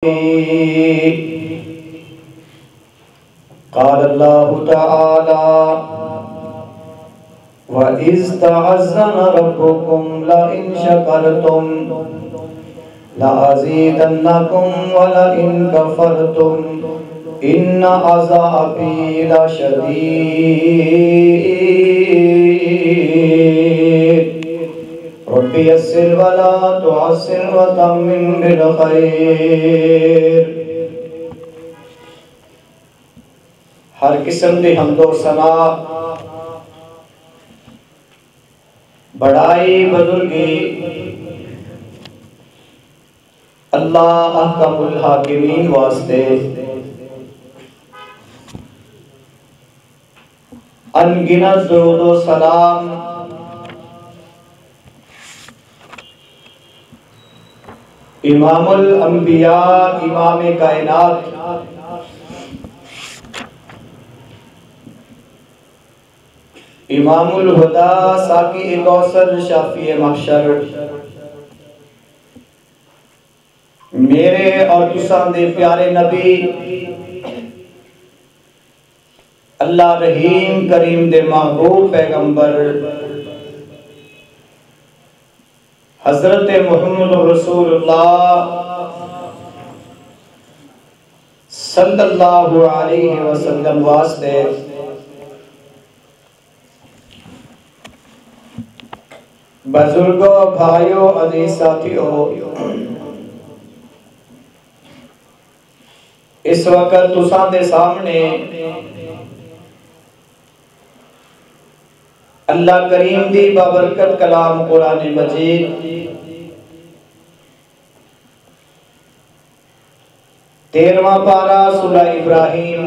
क़ाल अल्लाहु तआला व इज़ तअज़्ज़न रब्बुकुम लइन शकरतुम लअज़ीदन्नकुम व लइन कफ़रतुम इन्न अज़ाबी लशदीद रब्बि यस्सिर व ला तुअस्सिर व तम्मिम बिल खैर। हर किस्म दी हम्दो सना बड़ाई बुजुर्गी अल्लाह अहकमुल हाकिमीन वास्ते अनगिनत दुरूद व सलाम इमामुल अंबिया इमाम कायनात इमामुल हुदा साकी कौसर शाफी महशर मेरे और तुसां दे प्यारे नबी अल्लाह रहीम करीम दे महबूब पैगंबर हजरत मुहम्मद रसूलुल्लाह सल्लल्लाहु अलैहि वसल्लम वास्ते बुजुर्गों भाइयों अजीज साथियों, इस वक्त तुसां दे सामने अल्लाह करीम दी बाबरकत कलाम कुरान मजीद 13वां पारा सूरह इब्राहिम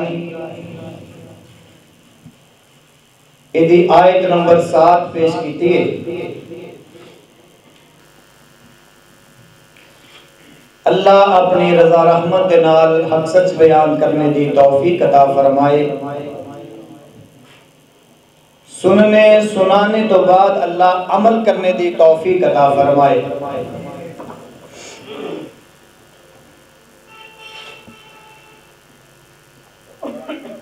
इदी आयत नंबर 7 पेश की है। अल्लाह अपनी रजा रहमत के नाल हक सच बयान करने दी तौफीक अता फरमाए। सुनने सुनाने तो बाद अल्लाह अमल करने दी तौफीक अता फरमाए।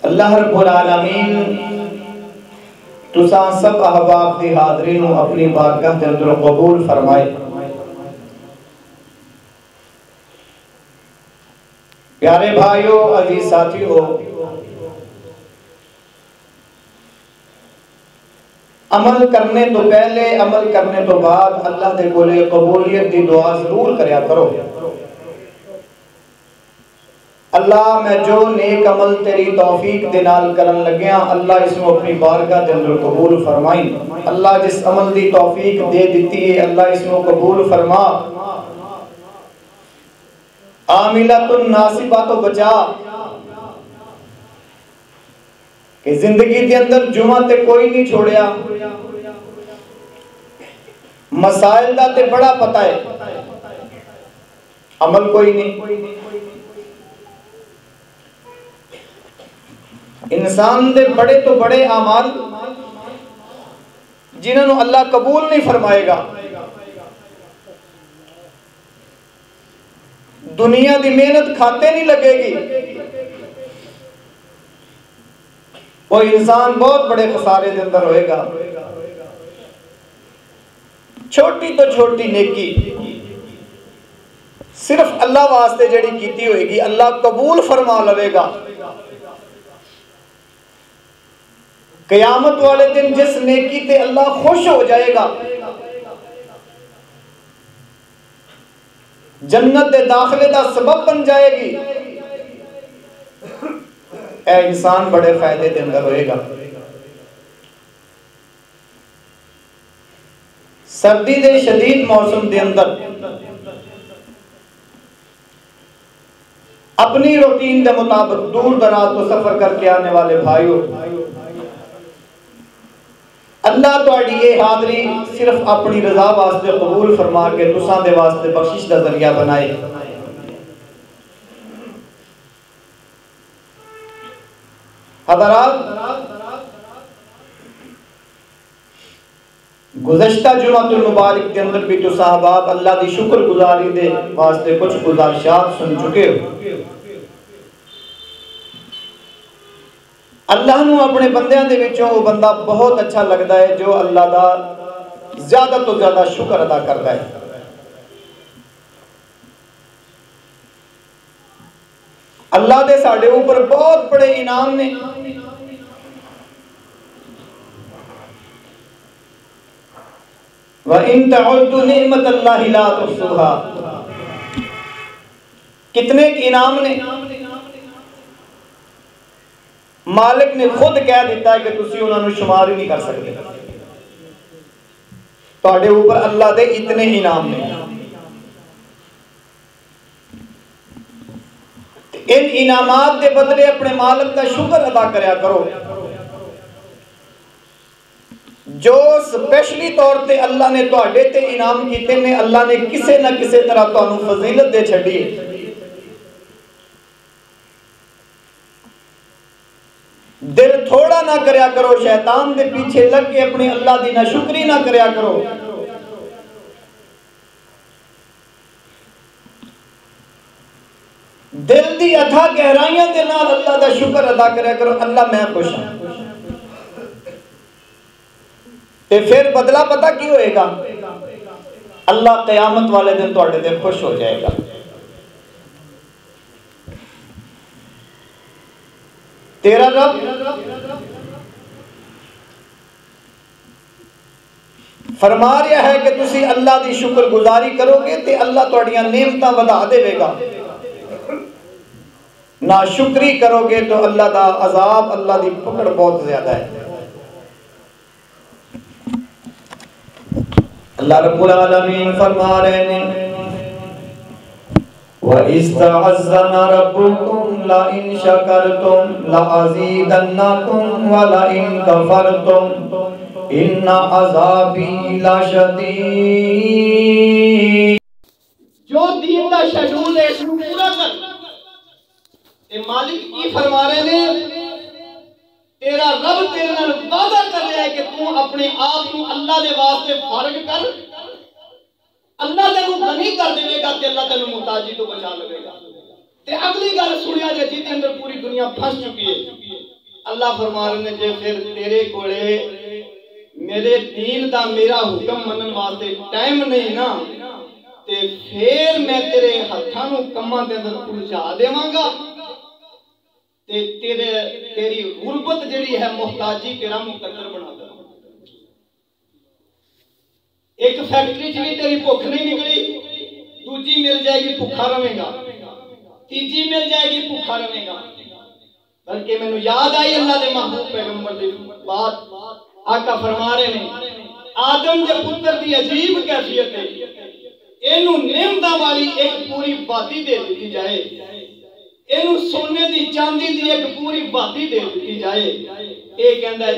अल्लाह रब्बुल आलमीन तुसां सब अहबाब दी हाज़री नूं अपनी बारगाह दे अंदर कबूल फरमाए। प्यारे भाइयों अजीज साथियों, अमल करने तो पहले अमल करने तो बाद अल्लाह दे कोले कबूलियत दी दुआ जरूर करया करो। अल्लाह मैं जो नेक अमल तेरी तौफीक दे नाल करन लग्या अल्लाह इसको अपनी बारगाह दे अंदर कबूल फरमाई। अल्लाह जिस अमल दी तौफीक दे दी है अल्लाह इसको कबूल फरमा। आमिलतुन नासिबा तो बचा कि जिंदगी के अंदर जुमा ते कोई नहीं छोड़िया, मसाइल दा ते बड़ा पता है, अमल कोई नहीं। इंसान दे बड़े तो बड़े अमाल जिन्होंने अल्लाह कबूल नहीं फरमाएगा, दुनिया की मेहनत खाते नहीं लगेगी, वो इंसान बहुत बड़े खसारे के अंदर होएगा। छोटी तो छोटी नेकी सिर्फ अल्लाह वास्ते जड़ी कीती होएगी अल्लाह कबूल फरमा लवेगा। क़यामत वाले दिन जिस नेकी ते अल्लाह खुश हो जाएगा, जन्नत दे दाखिले दा सबब बन जाएगी, ए इंसान बड़े फायदे के अंदर होएगा। सर्दी दे शदीद मौसम के अंदर अपनी रूटीन के मुताबिक दूर दराज तो सफर करके आने वाले भाइयों, अल्लाह तुहाडी ये हाज़री सिर्फ अपनी रजा वास्ते कबूल फरमा के तुसां दे वास्ते बख्शिश का जरिया बनाए। हज़रात गुज़श्ता जुमातुल मुबारक के अंदर भी तो साहबाब अल्लाह की शुक्रगुजारी दे वास्ते कुछ गुजारिशात सुन चुके हो। अल्लाह नू अपने बंदियां दे विचों वो बंदा बहुत अच्छा लगता है जो अल्लाह दा ज्यादा तो ज्यादा शुक्र अदा करता है। अल्लाह दे साडे ऊपर बहुत बड़े इनाम ने। व इन तउद्दु निअमतल्लाहि ला तुहसूहा, कितने इनाम ने मालिक ने खुद कह दिता है कि तुसी उन्होंने शुमार ही नहीं कर सकते। तुहाडे ऊपर अल्लाह दे इतने इनाम ने। इन इनामात के बदले अपने मालिक का शुक्र अदा करया करो। जो स्पेशली तौर पे अल्लाह ने तुहाडे ते इनाम कीते ने, अल्लाह ने किसी न किसी तरह तुहानू फजीलत दे छड़ी। दिल थोड़ा ना करया करो, शैतान के पीछे लग के अपनी अल्लाह की नाशुक्री ना करया करो। दिल की अथा गहराइयां के नाल अल्लाह का शुक्र अदा करया करो। अल्लाह मैं खुश हाँ, ते फिर बदला पता की होएगा? अल्लाह कयामत वाले दिन तुहाडे ते खुश हो जाएगा। तेरा रब फरमा रहा है कि तुसी अल्लाह की शुक्रगुजारी करोगे तो अल्लाह तुहाडियां नेमतां वधा देवेगा। ना शुक्री करोगे तो अल्लाह का अजाब, अल्लाह की पकड़ बहुत ज्यादा है। अल्लाह रब्बुल आलमीन फरमा रहे हैं व इस्तअज़्ज़ना रब्बुकुम ला इन शकरतुम ला अज़ीदन्नकुम व ला इन कफरतुम इन्ना अज़ाबी लशदीद। जो दीन का शेड्यूल है इसको पूरा कर। ते मालिक की फरमा रहे ने, तेरा रब तेरे नाल वादा कर रहा है कि तू अपने आप को अल्लाह दे वास्ते फारग कर, अल्लाह तेनू गनी कर देगा ते अल्लाह तेनू मुहताजी तो बचा लेगा। ते अगली गल सुनिया जे जिहदे अंदर पूरी दुनिया फंस चुकी है। अल्लाह फरमा रहे ने जे फिर तेरे कोले मेरे दीन दा मेरा हुक्म मनन वास्ते टाइम नहीं ना, ते फिर मैं तेरे हत्थां नू कम्मां दे अंदर उलझा देवांगा ते तेरी गुरबत जिहड़ी है मुहताजी तेरा मुकद्दर बना देवांगा। एक फैक्ट्री च भी तेरी भुख नहीं निकली, दूजी मिल जाएगी भुखा रहेगा, तीजी मिल जाएगी भुखा रहेगा। बल्कि मैनू याद आई अल्लाह दे महबूब पैगंबर दी बात। आका फरमा रहे ने आदम दे पुत्र दी अजीब कैफियत है, इनू नेमतां वाली एक पूरी वादी दे दी जाए, इनू सोने दी चांदी दी एक पूरी वादी दे दी जाए, ये कहंदा है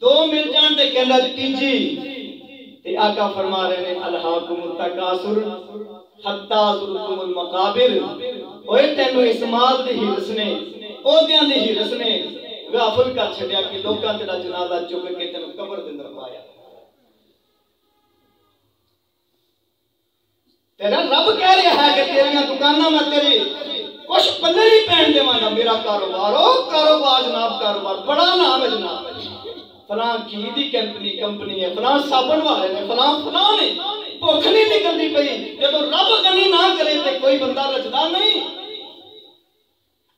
दो मिल जान ते कहंदा तीजी। ते आका फरमा रहे ने अलहाकुमुत तकासुर हत्ता जुरतुमुल मकाबिर। ओए तैनू इस माल दी हिरस ने, ओहदियां दी हिरस ने गाफिल कर छड़िया कि लोकां तेरा जनाजा चुक के तैनू कब्र दे अंदर पाया। तेरा रब कह रहा है कि तेरियां दुकानां मैं तेरी कुछ पल्ले नहीं पहन देवांगा। मेरा कारोबार ओ कारोबार जनाब, कारोबार बड़ा नाम है जनाब, फलां घी दी कंपनी है, फलां साबन वाले ने, फलां ने। भुख नहीं निकलती पई। जदों रब गनी ना करे तो कोई बंदा रचदा नहीं।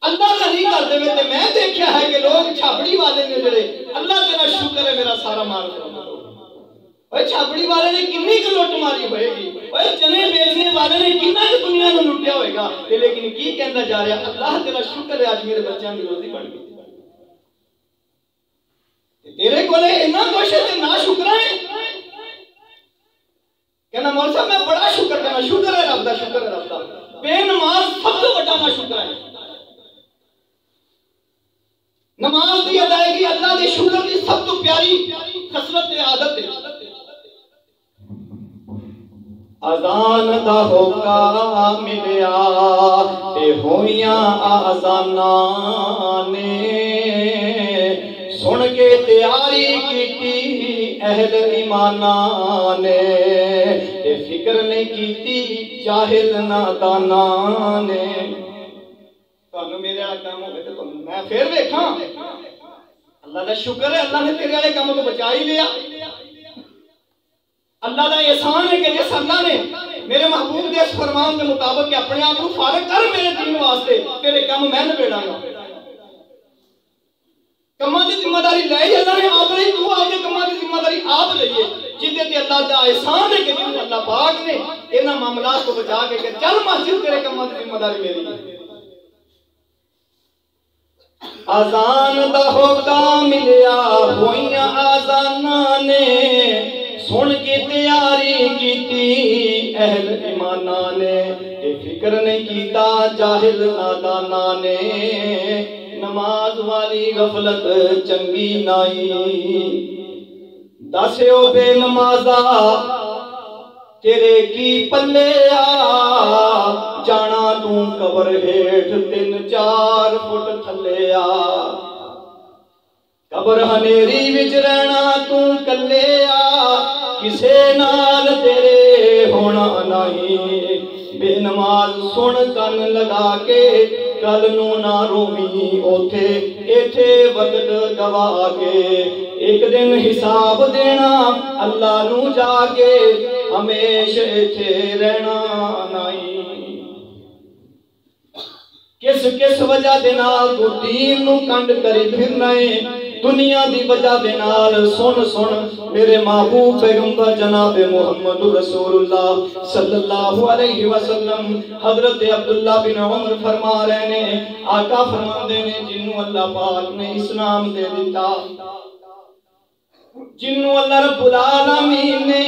अल्लाह गनी कर देवे ते मैं देखा है कि लोग छाबड़ी वाले ने जेड़े, अल्लाह तेरा शुक्र है मेरा सारा माल ओए छाबड़ी वाले ने कितनी क लुट मारी होएगी, ओए चने बेचने वाले ने कितना क दुनिया को लुटिया होएगा। लेकिन की कहंदा जा रहा, अल्लाह तेरा शुक्र है आज मेरे बच्चों की रोजी बन गई। तेरे कोले इतना कुछ है ते ना शुक्र है। कहना मौलवी साहब मैं बड़ा शुक्र करना, शुक्र है रब दा, शुक्र है रब दा। बेनमाज सब तो बड़ा ना शुक्र है। नमाज की अदायगी अल्लाह के शुक्र की सब तो प्यारी कसरत है, आदत है। अजान दा होका मिलिया ते होइयां आजानां ने, सुन के तैयारी की अहल ईमाना ने, फिक्र नहीं की जाहिल नादाना ने। तुहानू मेरे वाला काम होवे ते मैं फिर वेखा। अल्लाह का शुक्र है, अल्लाह ने तेरे वाले काम तो बचा ही लिया। अल्लाह का एहसान है कि जिस अल्लाह ने मेरे महबूब के इस फरमान के मुताबिक अपने आप को फारग कर मेरे दीन वास्ते, तेरे काम मैं निबेड़ांगा। कमां दी जिम्मेदारी ले अल्लाह ने आप नहीं, तू आपके कमां दी जिम्मेदारी आप लईए। जिदे ते अल्लाह दा एहसान है कि जिन्होंने अल्लाह पाक ने इन्हां मामलात को बचा के चल मस्जिद, तेरे कमां दी जिम्मेदारी मेरी है। आजान दा होका मिलिया होइयां आजाना ने, सुन के तैयारी की अहल ईमाना ने, फिक्र नहीं कीता जाहिल नादाना ने। नमाज वाली गफलत चंगी नाई, दस्यो बेनमाजा तेरे की पल्ले आ, जाना तू कबर हेठ 3-4 फुट थले आ। कबर हनेरी विच रहना तू कल्ले आ, किसे नाल तेरे होना नहीं। बेनमाज सुन कन लगा के, कल नू ना रोवी ओथे एथे वक्त गवा के। एक दिन हिसाब देना अल्लाह नू जाके, हमेशा इथे रहना नहीं। किस किस वजह दे नाल तू दीन नू कंड करी फिरना है, दुनिया दी वजह दे नाल। सुन सुन मेरे महबूब पैगंबर जनाब मुहम्मद रसूलुल्लाह सल्लल्लाहु अलैहि वसल्लम हजरत अब्दुल्ला बिन उमर फरमा रहे ने, आका फरमाते ने जिन्नू अल्लाह पाक ने इस्लाम दे दिता, जिन्नू अल्लाह रब्बुल आलमीन ने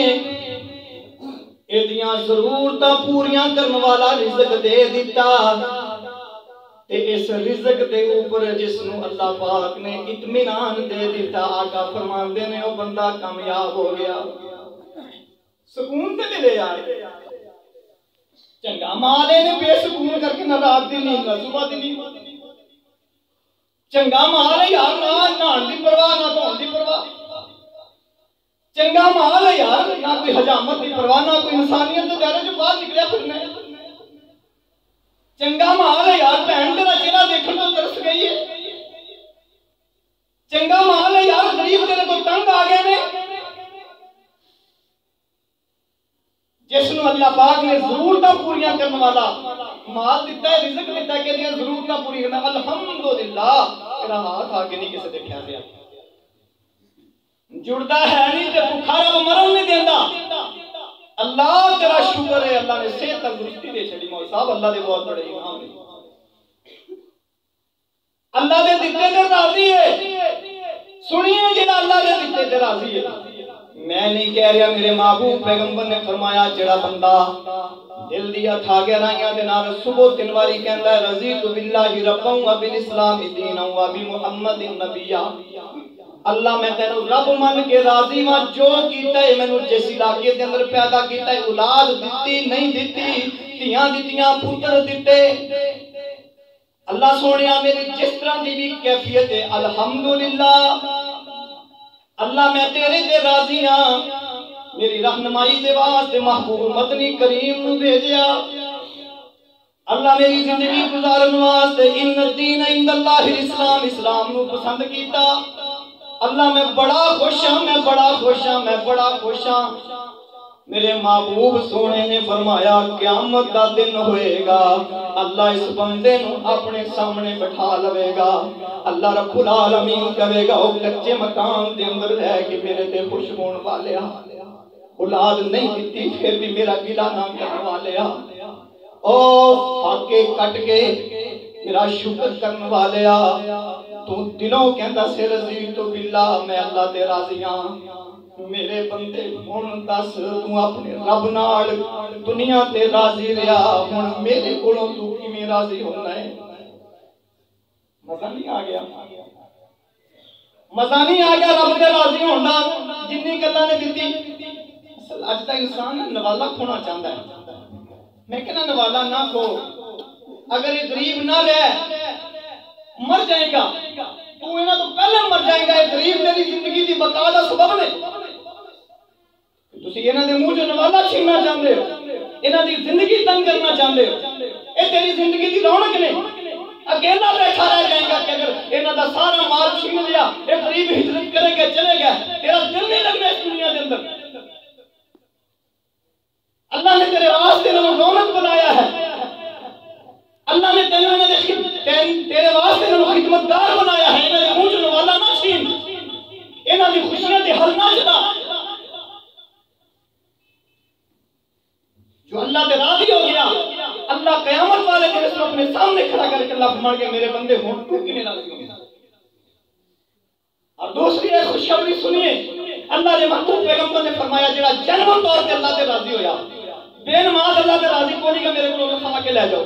एदियां जरूरतां पूरियां करने वाला रिज़्क दे दिता, ते इस रिज़्क दे ऊपर जिसनू अल्लाह पाक ने इत्मीनान दे दिता, आका फरमाते ने वो बंदा कामयाब हो गया। सुकून ते मिले यार। चंगा माल ने बेसुकून करके ना रात दी नींद ना सुबह दी नींद। चंगा माल है यार, ना नहाने दी परवाह ना धोने दी परवाह। चंगा माल है यार, ना कोई हजामत की परवाह, ना कोई इंसानियत के दायरे चों बाहर निकलिया फिरना। चंगा माल है यार, भैन तेरा चेहरा देखने को तरस गई है। चंगा माल है यार, गरीब तेरे को तंग आ गए ने। जिसनू अल्लाह पाक ने जरूरतां पूरियां करने वाला माल दिता है, रिज़्क दिता है, कि जरूरतां पूरी करना। अल्हम्दुलिल्लाह, तेरा हाथ आगे नहीं किसी देखा गया। जुड़ता है नहीं ते भूखा रब मरन नहीं देता। अल्लाह तेरा शुक्र है, अल्लाह ने सेहत तंदुरुस्ती दे छड़ी। मौला साहब अल्लाह दे बहुत बड़े इनाम है। अल्लाह दे दिते ते राजी है। सुनिए जेड़ा अल्लाह दे दिते ते राजी है। मैं नहीं कह रहा, मेरे महबूब पैगंबर ने फरमाया जेड़ा बंदा दिल दी अथा गहराइयां दे नाल सुबह 3 बारी कहंदा है रज़ीतु बिल्लाहि रब्बन व बिल इस्लाम दीनन व बि मुहम्मदिन नबिया, अल्लाह मैं तेनू रब मन के राजी हां। जो कीता है मैनू जिस इलाके दे अंदर पैदा कीता है, औलाद दिती नहीं दिती, धियां दित्तियां पुत्र दिते, अल्लाह सोनिया मेरी जिस तरह की भी कैफियत है अल्हम्दुलिल्लाह, अल्लाह मैं तेरे ते राजी हां। मेरी रहनुमाई दे वास्ते महबूब मदनी करीम नू भेजिया। अल्लाह मेरी जिंदगी गुजारन वास्ते इन्न दीन इंदल्लाहिल इस्लाम, इस्लाम नू पसंद कीता। अल्लाह मैं बड़ा खुश हां, मैं बड़ा खुश हां, मैं बड़ा खुश हां। मेरे महबूब सोने ने फरमाया क़यामत दा दिन होएगा, अल्लाह इस बंदे नू अपने सामने बैठा लवेगा। अल्लाह रब्बुल आलमीन कहेगा ओ कच्चे मकान दे अंदर रह के मेरे ते खुश होने वाले, औलाद नहीं दिती फिर भी मेरा गिला ना करने वाले, ओ फाके कट के मेरा शुक्र करने वाले, तू दिलों कहता से रज़ीतु बिल्लाह, मैं अल्लाह ते राज़ी हां। मेरे बंदे हुण दस तू अपने रब नाल दुनिया ते राज़ी रहा, हुण मेरे कोलों तू किवें राज़ी होना है? मज़ा नहीं आ गया? मज़ा नहीं आ गया रब दे राज़ी होना? जिन्नी गल्लां ने दित्ती अज दा इंसान नवाला खोना चाहता है। मैं कहना नवाला ना खो, अगर ये गरीब ना रह मर जाएगा, तू इन्हां तो पहले मर जाएगा। ये गरीब तेरी जिंदगी दी बका दा सबब ने। तुसी इन्हां दे मुंह चों नवाला छीनना चाहते हो, इन्हां दी जिंदगी तंग करना चाहते हो। ये तेरी जिंदगी की रौनक ने। अकेला बैठा रह जाएगा कि अगर इन्हां दा सारा माल छीन लिया, ये गरीब हिजरत करेगा चले गए, तेरा दिल नहीं लगना इस दुनिया के अंदर। अल्लाह ने तेरे वास्ते रौनक बनाया है। अल्लाह ने तेरे वास्ते खिदमतगार बनाया है। इन्हां दे मुंह चों नवाला ना छीन, इन्हां दी खुशियां ते हल ना चला। जो अल्लाह से राजी हो गया, अल्लाह कयामत वाले दिन इसको अपने सामने खड़ा करके अल्लाह फरमाएगा मेरे बंदे हो तू किने राजी हो। और दूसरी एक खुशखबरी सुनिए, अल्लाह ने महबूब पैगंबर ने फरमाया जेड़ा जन्म तौर पे अल्लाह से राजी होया, बेनमाज अल्लाह से राजी कोई नहीं, मेरे को खा के ले जाओ।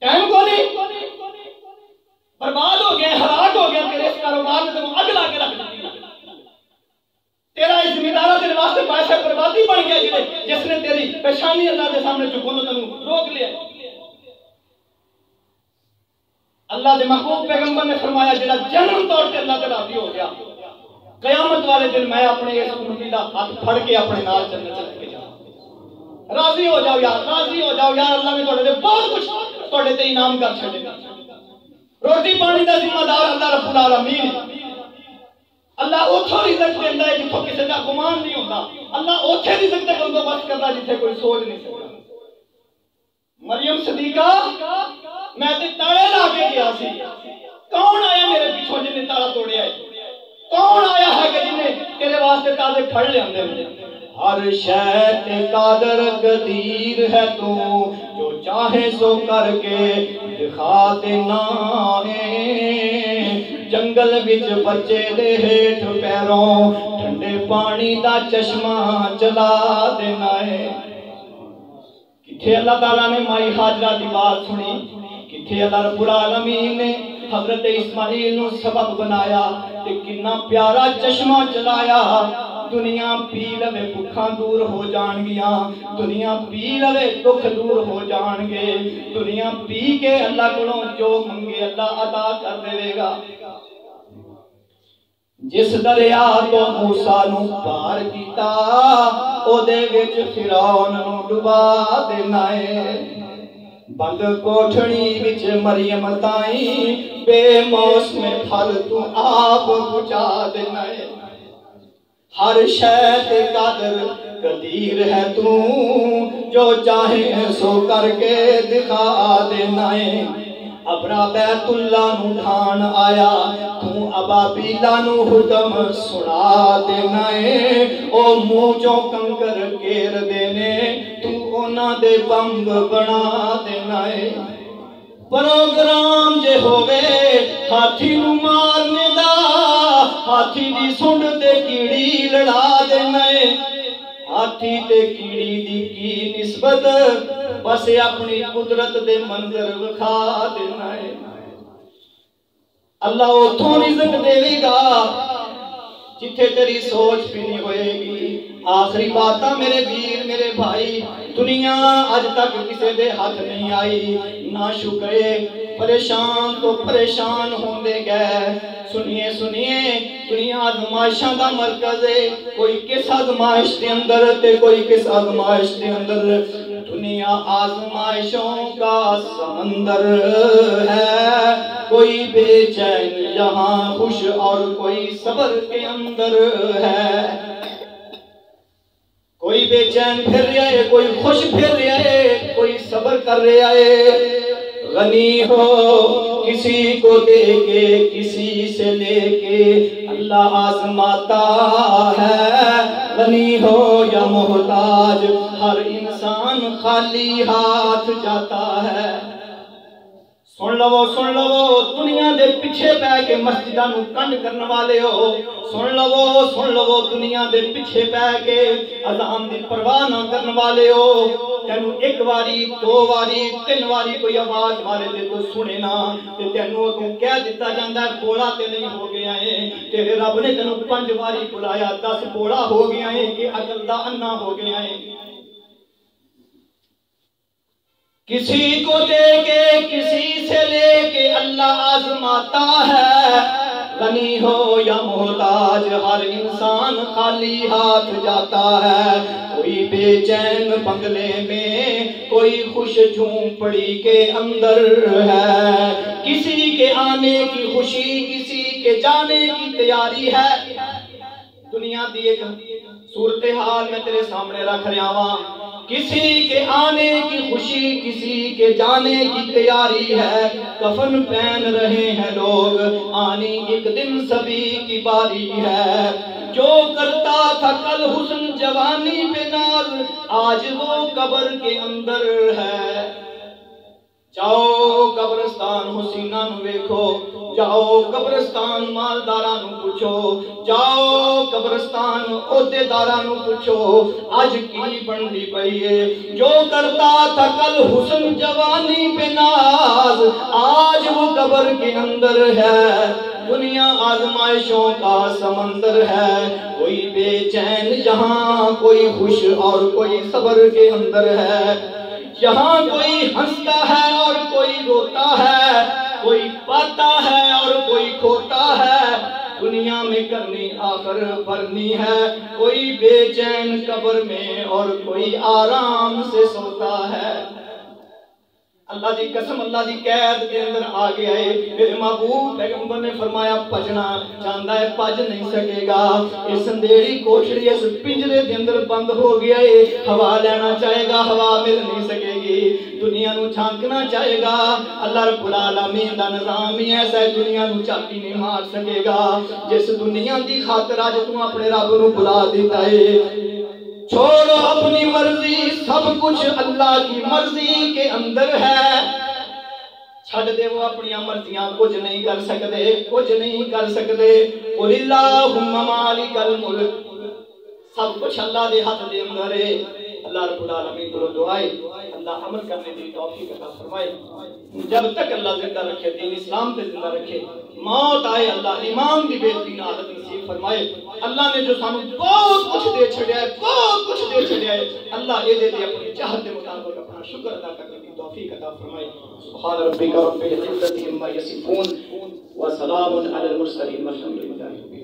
टाइम को नहीं, बर्बाद हो गए, हलाक हो गया, तेरे इस कारोबार में तुम अग ला के रख दी। तेरा इस जिम्मेदारा तेरे वास्ते पैसा बर्बादी बन गया, जिसने तेरी पेशानी अल्लाह के सामने चुकून तेन रोक लिया। अल्लाह के महबूब पैगंबर ने फरमाया जेड़ा जन्म तौर पे अल्लाह से राजी हो गया, कयामत वाले दिन मैं अपने इस उम्मती दा हाथ फड़ के अपने नाल जन्नत लेके जाऊं। राजी हो जाओ यार, राजी हो जाओ यार, अल्लाह ने तुहाडे बहुत कुछ तुहाडे ते इनाम कर छड्डेगा। रोटी पानी का जिम्मेदार अल्लाह रब्बुल आलमीन है। अल्लाह उथों रिज़्क देंदा है जिथों किसी का गुमान नहीं होता। अल्लाह उथे रिज़्क दा बंदोबस्त करदा जिथे कोई सोच नहीं सकता। मरियम सदीका मैं ते ताले ला के गया सी, कौन आया मेरे पीछे जिन्हें ताला तोड़िया है? कौन आया है कि जिन्हें तेरे वास्ते ताले फड़ ले आंदे ने? हर शै ते कादर कदीर है तू, जो चाहे सो करके दिखा देना है। जंगल विच बच्चे दे हेठ पैरों ठंडे पानी दा चश्मा चला देना है। किथे अल्लाह ताला ने माई हाजरा दी बात सुनी, किथे अल्लाह रब्बुल आलमीन ने हजरत इस्माइल नु सबब बनाया ते कितना प्यारा चश्मा चलाया। दुनिया पी लवे भुखा दूर हो जाएंगियां, दुनिया पी लवे दुख दूर हो जाएंगे, दुनिया पी के अल्लाह कोलों जो मंगे अल्लाह अदा कर देगा। जिस दरिया तो मूसा नू पार कीता, ओदे विच फिरौन नू डुबा देना है। बंद कोठड़ी विच मरियम ताई बेमौसम फल तू आप बुझा देना है। हर शै ते कादर कदीर है तू, जो चाहे सो करके दिखा देना है। अबरा बैतुल्ला नू ढान आया, तू अबाबीला नू हुक्म सुना देना है। ओ मुंह चों कंकर घेर देने, तू ओना दे बंब बना देना है। प्रोग्राम जे होवे हाथी नू मारने दा, हाथी दी सुंड ते कीड़ी लड़ा देना है। हाथी ते कीड़ी दी की निस्बत, बस अपनी कुदरत दे मंजर विखा देना है। अल्लाह उथों रिज़्क देवेगा जिथे तेरी सोच भी नहीं होएगी। आखिरी बात मेरे वीर मेरे भाई, दुनिया अज तक किसी दे हाथ नहीं आई। ना शुक्रे, परेशान तो परेशान होंदे गए। सुनिए सुनिए, दुनिया आजमाइशां दा मरकज है। कोई किस आजमाइश के अंदर ते कोई किस आजमाइश के अंदर। दुनिया आजमाइशों का समंदर है, कोई बेचैन यहाँ खुश और कोई सब्र के अंदर है। कोई बेचैन फिर रहा है, कोई खुश फिर रहा है, कोई सब्र कर रहा है। गनी हो किसी को देके किसी से लेके अल्लाह आजमाता है। गनी हो या मोहताज हर इंसान खाली हाथ जाता है। सुन लवो दुनिया दे पीछे पै के मस्जिदां नूं कंड करने वाले हो। सुन लवो दुनिया दे पीछे पै के अज़ान दी परवाह ना करने वाले हो। तेनू एक बारी दो बारी तीन बारी कोई आवाज मारे ते तू सुने ना, ते तेनू अगों कह दिता जांदा है बोला ते नहीं हो गया है। तेरे रब ने तेनू 5 बारी बुलाया, 10 बोला हो गया है कि अकल दा अन्ना हो गया है। किसी को दे के किसी से लेके अल्लाह आजमाता है। गनी हो या मोहताज हर इंसान खाली हाथ जाता है। कोई बेचैन बंगले में, कोई खुश झोंपड़ी के अंदर है। किसी के आने की खुशी, किसी के जाने की तैयारी है। दुनिया दी एक सूरत हाल मैं तेरे सामने रख रहा हूं। किसी के आने की खुशी, किसी के जाने की तैयारी है। कफन पहन रहे हैं लोग, आनी एक दिन सभी की बारी है। जो करता था कल हुस्न जवानी पे नाज, आज वो कब्र के अंदर है। जाओ कब्रस्तान हुसीना नु वेखो, जाओ कब्रस्तान मालदारा नु पूछो, जाओ कब्रस्तान ओहदेदारा नु पूछो आज की बनदी पई है। जो करता था कल हुस्न जवानी पे नाज, आज वो कब्र के अंदर है। दुनिया आजमाइशों का समंदर है। कोई बेचैन यहाँ, कोई खुश और कोई सब्र के अंदर है। यहाँ कोई हंसता है और कोई रोता है, कोई पाता है और कोई खोता है। दुनिया में करनी आखिर भरनी है। कोई बेचैन कब्र में और कोई आराम से सोता है। अल्लाह की कसम, अल्लाह की कैद के अंदर आ गया है। मेरे महबूब पैगंबर ने फरमाया भजना चाहता है भज नहीं सकेगा। ये संदेड़ी कोठड़ी इस पिंजरे के अंदर बंद हो गया है। हवा लेना चाहेगा, हवा मिल नहीं सकेगी। दुनिया नू झांकना चाहेगा, अल्लाह रब्बुल आलमीन दा निजाम ही ऐसा है, दुनिया नू चाटी नहीं मार सकेगा। जिस दुनिया की खातिर अज तू अपने रब नू बुला दिता है। छोड़ो अपनी मर्जी, सब कुछ अल्लाह की मर्जी के अंदर है। छड़ दे वो अपनी मर्जियां, कुछ नहीं कर सकते, कुछ नहीं कर सकते। कुलिल्लाहुम्मा मालिकल मुल्क, सब कुछ अल्लाह के हाथ के अंदर है। अल्लाह रब्बुल आलमीन को दुआ है अल्लाह अमल करने की तौफीक अता फरमाए। जब तक अल्लाह जिंदा रखे, दीन इस्लाम पे जिंदा रखे, मौत आए अल्लाह ईमान की बेहतरीन आदत नसीब फरमाए। अल्लाह ने जो सानू बहुत कुछ दे छड़िया है, बहुत कुछ दे छड़िया है, अल्लाह ये दे अपनी चाहत के मुताबिक अपना शुक्र अदा करने की तौफीक अता फरमाए। सुभान रब्बिका रब्बिल इज्जति अम्मा यसिफून व सलामुन अलल मुरसलीन वल्हम्दुलिल्लाहि।